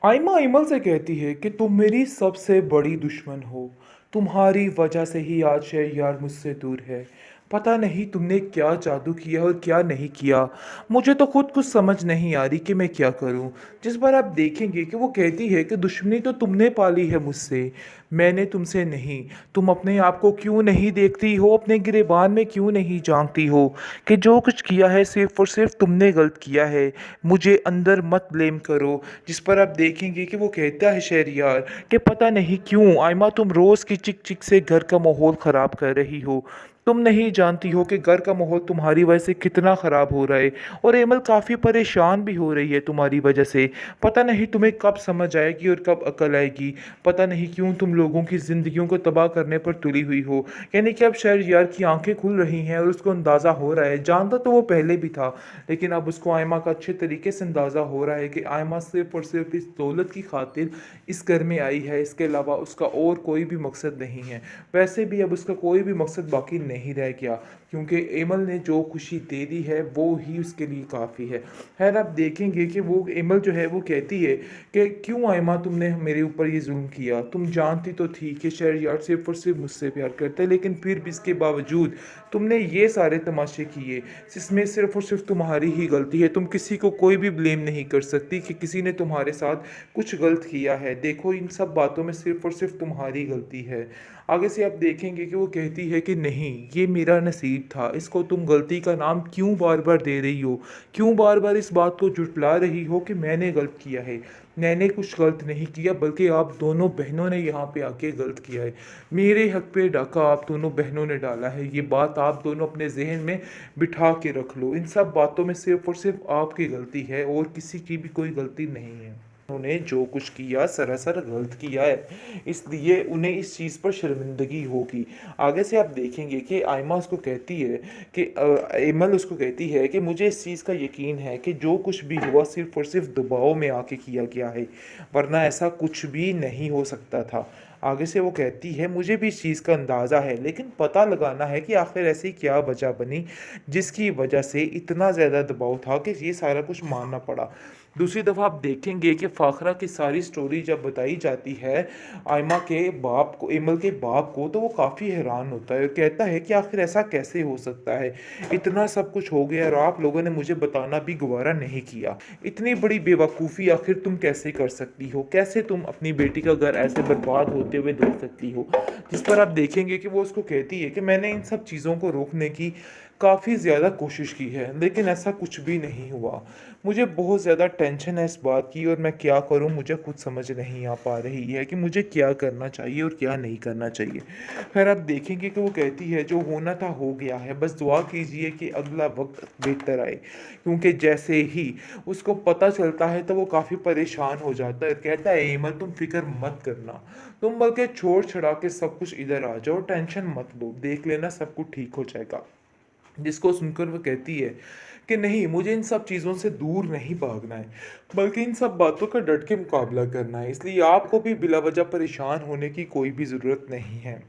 आयमा अयमल से कहती है कि तुम मेरी सबसे बड़ी दुश्मन हो। तुम्हारी वजह से ही आज शहरयार मुझसे दूर है। पता नहीं तुमने क्या जादू किया और क्या नहीं किया। मुझे तो खुद कुछ समझ नहीं आ रही कि मैं क्या करूं। जिस बार आप देखेंगे कि वो कहती है कि दुश्मनी तो तुमने पाली है मुझसे, मैंने तुमसे नहीं। तुम अपने आप को क्यों नहीं देखती हो, अपने गिरेबान में क्यों नहीं झांकती हो कि जो कुछ किया है सिर्फ और सिर्फ तुमने गलत किया है। मुझे अंदर मत ब्लेम करो। जिस पर आप देखेंगे कि वो कहता है शहरियार कि पता नहीं क्यों आयमा तुम रोज़ की चिक चिक से घर का माहौल ख़राब कर रही हो। तुम नहीं जानती हो कि घर का माहौल तुम्हारी वजह से कितना ख़राब हो रहा है। और एमल काफ़ी परेशान भी हो रही है तुम्हारी वजह से। पता नहीं तुम्हें कब समझ आएगी और कब अकल आएगी। पता नहीं क्यों तुम लोगों की ज़िंदगियों को तबाह करने पर तुली हुई हो। यानी कि अब शहरियार की आंखें खुल रही हैं और उसको अंदाज़ा हो रहा है, जानता तो वो पहले भी था, लेकिन अब उसको आयमा का अच्छे तरीके से अंदाज़ा हो रहा है कि आयमा सिर्फ और सिर्फ इस दौलत की खातिर इस घर में आई है। इसके अलावा उसका और कोई भी मकसद नहीं है। वैसे भी अब उसका कोई भी मकसद बाकी नहीं रह गया, क्योंकि एमल ने जो खुशी दे दी है वो ही उसके लिए काफ़ी है। खैर आप देखेंगे कि वो एमल जो है वो कहती है कि क्यों आयमा तुमने मेरे ऊपर ये जुल्म किया। तुम जानती तो थी कि शहरयार सिर्फ और सिर्फ मुझसे प्यार करता है, लेकिन फिर भी इसके बावजूद तुमने ये सारे तमाशे किए। इसमें सिर्फ और सिर्फ तुम्हारी ही गलती है। तुम किसी को कोई भी ब्लेम नहीं कर सकती कि किसी ने तुम्हारे साथ कुछ गलत किया है। देखो इन सब बातों में सिर्फ और सिर्फ तुम्हारी गलती है। आगे से आप देखेंगे कि वो कहती है कि नहीं, ये मेरा नसीब था। इसको तुम गलती का नाम क्यों बार बार दे रही हो, क्यों बार बार इस बात को जुटला रही हो कि मैंने गलत किया है। मैंने कुछ गलत नहीं किया, बल्कि आप दोनों बहनों ने यहाँ पे आके गलत किया है। मेरे हक पे डाका आप दोनों बहनों ने डाला है। ये बात आप दोनों अपने जहन में बिठा के रख लो। इन सब बातों में सिर्फ और सिर्फ आपकी गलती है और किसी की भी कोई गलती नहीं है। उन्होंने जो कुछ किया सरासर गलत किया है, इसलिए उन्हें इस चीज़ पर शर्मिंदगी होगी। आगे से आप देखेंगे कि आयमा उसको कहती है कि एमल उसको कहती है कि मुझे इस चीज़ का यकीन है कि जो कुछ भी हुआ सिर्फ और सिर्फ दबाव में आके किया गया है, वरना ऐसा कुछ भी नहीं हो सकता था। आगे से वो कहती है मुझे भी इस चीज़ का अंदाज़ा है, लेकिन पता लगाना है कि आखिर ऐसी क्या वजह बनी जिसकी वजह से इतना ज़्यादा दबाव था कि ये सारा कुछ मानना पड़ा। दूसरी दफ़ा आप देखेंगे कि फ़ाखरा की सारी स्टोरी जब बताई जाती है आयमा के बाप को, एमल के बाप को, तो वो काफ़ी हैरान होता है और कहता है कि आखिर ऐसा कैसे हो सकता है। इतना सब कुछ हो गया और आप लोगों ने मुझे बताना भी गवारा नहीं किया। इतनी बड़ी बेवकूफ़ी आखिर तुम कैसे कर सकती हो, कैसे तुम अपनी बेटी का घर ऐसे बर्बाद होते हुए देख सकती हो। जिस पर आप देखेंगे कि वो उसको कहती है कि मैंने इन सब चीज़ों को रोकने की काफ़ी ज़्यादा कोशिश की है, लेकिन ऐसा कुछ भी नहीं हुआ। मुझे बहुत ज़्यादा टेंशन है इस बात की और मैं क्या करूं मुझे खुद समझ नहीं आ पा रही है कि मुझे क्या करना चाहिए और क्या नहीं करना चाहिए। फिर आप देखेंगे कि वो कहती है जो होना था हो गया है, बस दुआ कीजिए कि अगला वक्त बेहतर आए। क्योंकि जैसे ही उसको पता चलता है तो वो काफ़ी परेशान हो जाता है। कहता है एमल तुम फिक्र मत करना, तुम बल्कि छोड़ छड़ा के सब कुछ इधर आ जाओ, टेंशन मत लो, देख लेना सब कुछ ठीक हो जाएगा। जिसको सुनकर वो कहती है कि नहीं, मुझे इन सब चीज़ों से दूर नहीं भागना है, बल्कि इन सब बातों का डट के मुकाबला करना है। इसलिए आपको भी बिला वजह परेशान होने की कोई भी ज़रूरत नहीं है।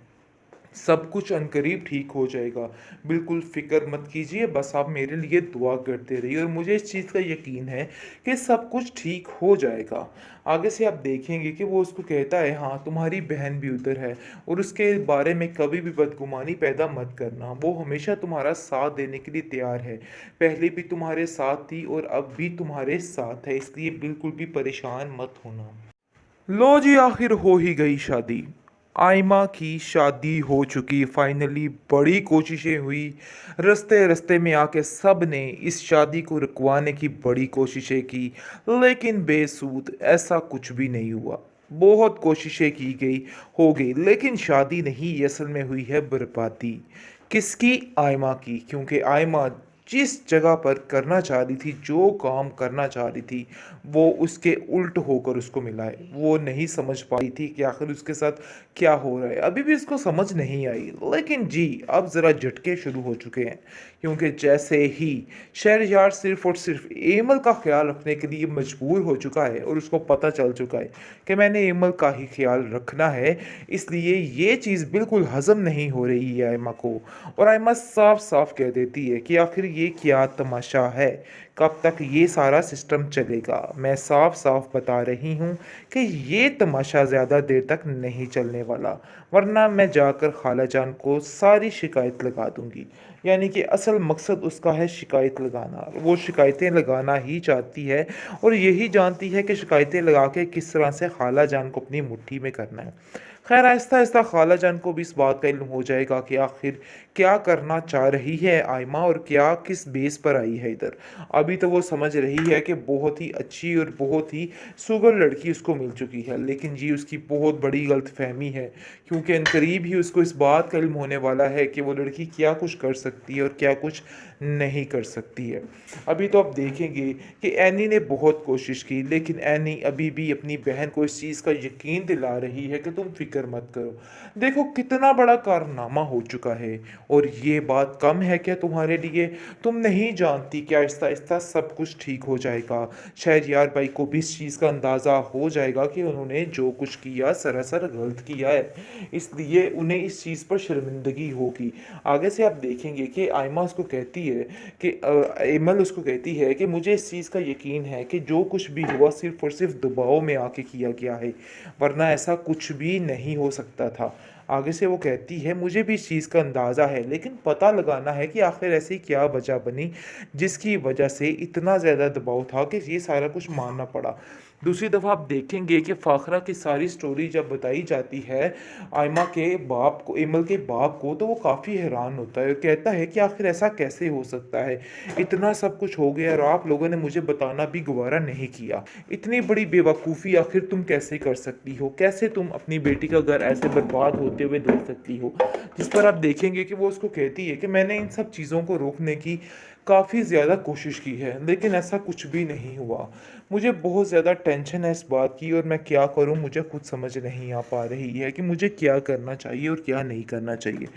सब कुछ अनकरीब ठीक हो जाएगा। बिल्कुल फ़िक्र मत कीजिए, बस आप मेरे लिए दुआ करते रहिए और मुझे इस चीज़ का यकीन है कि सब कुछ ठीक हो जाएगा। आगे से आप देखेंगे कि वो उसको कहता है हाँ, तुम्हारी बहन भी उधर है और उसके बारे में कभी भी बदगुमानी पैदा मत करना। वो हमेशा तुम्हारा साथ देने के लिए तैयार है। पहले भी तुम्हारे साथ थी और अब भी तुम्हारे साथ है, इसलिए बिल्कुल भी परेशान मत होना। लो जी, आखिर हो ही गई शादी। आयमा की शादी हो चुकी फाइनली। बड़ी कोशिशें हुई, रास्ते रास्ते में आके सब ने इस शादी को रुकवाने की बड़ी कोशिशें की, लेकिन बेसूद, ऐसा कुछ भी नहीं हुआ। बहुत कोशिशें की गई, हो गई, लेकिन शादी नहीं, ये असल में हुई है बर्बादी। किसकी? आयमा की। क्योंकि आयमा जिस जगह पर करना चाह रही थी, जो काम करना चाह रही थी, वो उसके उल्ट होकर उसको मिला है। वो नहीं समझ पाई थी कि आखिर उसके साथ क्या हो रहा है। अभी भी उसको समझ नहीं आई, लेकिन जी अब ज़रा झटके शुरू हो चुके हैं। क्योंकि जैसे ही शहरयार सिर्फ और सिर्फ एमल का ख्याल रखने के लिए मजबूर हो चुका है और उसको पता चल चुका है कि मैंने एमल का ही ख्याल रखना है, इसलिए ये चीज़ बिल्कुल हजम नहीं हो रही है आयमा को। और आयमा साफ साफ कह देती है कि आखिर ये क्या तमाशा है? कब तक ये सारा सिस्टम चलेगा? मैं साफ-साफ बता रही हूँ कि ये तमाशा ज़्यादा देर तक नहीं चलने वाला, वरना मैं जाकर खालाजान को सारी शिकायत लगा दूँगी। यानी कि असल मकसद उसका है शिकायत लगाना। वो शिकायतें लगाना ही चाहती है और यही जानती है कि शिकायतें लगा के किस तरह से खालाजान को अपनी मुट्ठी में करना है। खैर आहिस्ता-आहिस्ता खालाजान को भी इस बात का इल्म हो जाएगा कि आखिर क्या करना चाह रही है आइमा और क्या किस बेस पर आई है इधर। अभी तो वो समझ रही है कि बहुत ही अच्छी और बहुत ही सुघड़ लड़की उसको मिल चुकी है, लेकिन ये उसकी बहुत बड़ी गलतफ़हमी है, क्योंकि अनकरीब ही उसको इस बात का इल्म होने वाला है कि वो लड़की क्या कुछ कर सकती है और क्या कुछ नहीं कर सकती है। अभी तो आप देखेंगे कि एनी ने बहुत कोशिश की, लेकिन एनी अभी भी अपनी बहन को इस चीज़ का यकीन दिला रही है कि तुम फ़िक्र मत करो। देखो कितना बड़ा कारनामा हो चुका है और ये बात कम है क्या तुम्हारे लिए? तुम नहीं जानती कि आहिस्ता-आहिस्ता सब कुछ ठीक हो जाएगा। शहरयार भाई को भी इस चीज़ का अंदाज़ा हो जाएगा कि उन्होंने जो कुछ किया सरासर गलत किया है, इसलिए उन्हें इस चीज़ पर शर्मिंदगी होगी। आगे से आप देखेंगे कि आइमा उसको कहती है कि एमल उसको कहती है कि मुझे इस चीज़ का यकीन है कि जो कुछ भी हुआ सिर्फ़ और सिर्फ़ दबाव में आके किया गया है, वरना ऐसा कुछ भी नहीं हो सकता था। आगे से वो कहती है मुझे भी इस चीज़ का अंदाज़ा है, लेकिन पता लगाना है कि आखिर ऐसी क्या वजह बनी जिसकी वजह से इतना ज़्यादा दबाव था कि ये सारा कुछ मानना पड़ा। दूसरी दफ़ा आप देखेंगे कि फ़ाखरा की सारी स्टोरी जब बताई जाती है आयमा के बाप को, इमल के बाप को, तो वो काफ़ी हैरान होता है और कहता है कि आखिर ऐसा कैसे हो सकता है? इतना सब कुछ हो गया और आप लोगों ने मुझे बताना भी गवारा नहीं किया। इतनी बड़ी बेवकूफ़ी आखिर तुम कैसे कर सकती हो? कैसे तुम अपनी बेटी का घर ऐसे बर्बाद होते हुए देख सकती हो? जिस पर आप देखेंगे कि वो उसको कहती है कि मैंने इन सब चीज़ों को रोकने की काफ़ी ज़्यादा कोशिश की है, लेकिन ऐसा कुछ भी नहीं हुआ। मुझे बहुत ज़्यादा टेंशन है इस बात की और मैं क्या करूँ मुझे खुद समझ नहीं आ पा रही है कि मुझे क्या करना चाहिए और क्या नहीं करना चाहिए।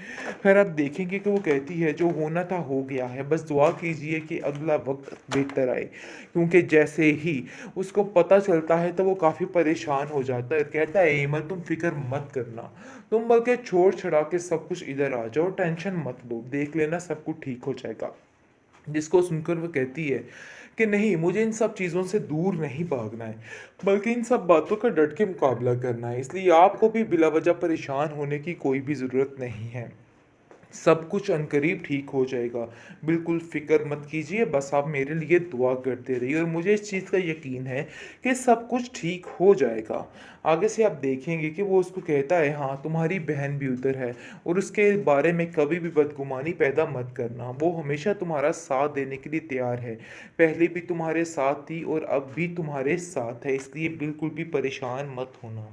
ख़ैर आप देखेंगे कि वो कहती है जो होना था हो गया है, बस दुआ कीजिए कि अगला वक़्त बेहतर आए। क्योंकि जैसे ही उसको पता चलता है तो वो काफ़ी परेशान हो जाता है और कहता है एमल तुम फ़िक्र मत करना, तुम बल्कि छोड़-छुड़ा के सब कुछ इधर आ जाओ, टेंशन मत लो, देख लेना सब कुछ ठीक हो जाएगा। जिसको सुनकर वो कहती है कि नहीं मुझे इन सब चीज़ों से दूर नहीं भागना है, बल्कि इन सब बातों का डट के मुकाबला करना है, इसलिए आपको भी बिला वजह परेशान होने की कोई भी ज़रूरत नहीं है। सब कुछ अनकरीब ठीक हो जाएगा। बिल्कुल फ़िक्र मत कीजिए, बस आप मेरे लिए दुआ करते रहिए और मुझे इस चीज़ का यकीन है कि सब कुछ ठीक हो जाएगा। आगे से आप देखेंगे कि वो उसको कहता है हाँ, तुम्हारी बहन भी उधर है और उसके बारे में कभी भी बदगुमानी पैदा मत करना। वो हमेशा तुम्हारा साथ देने के लिए तैयार है। पहले भी तुम्हारे साथ थी और अब भी तुम्हारे साथ है, इसलिए बिल्कुल भी परेशान मत होना।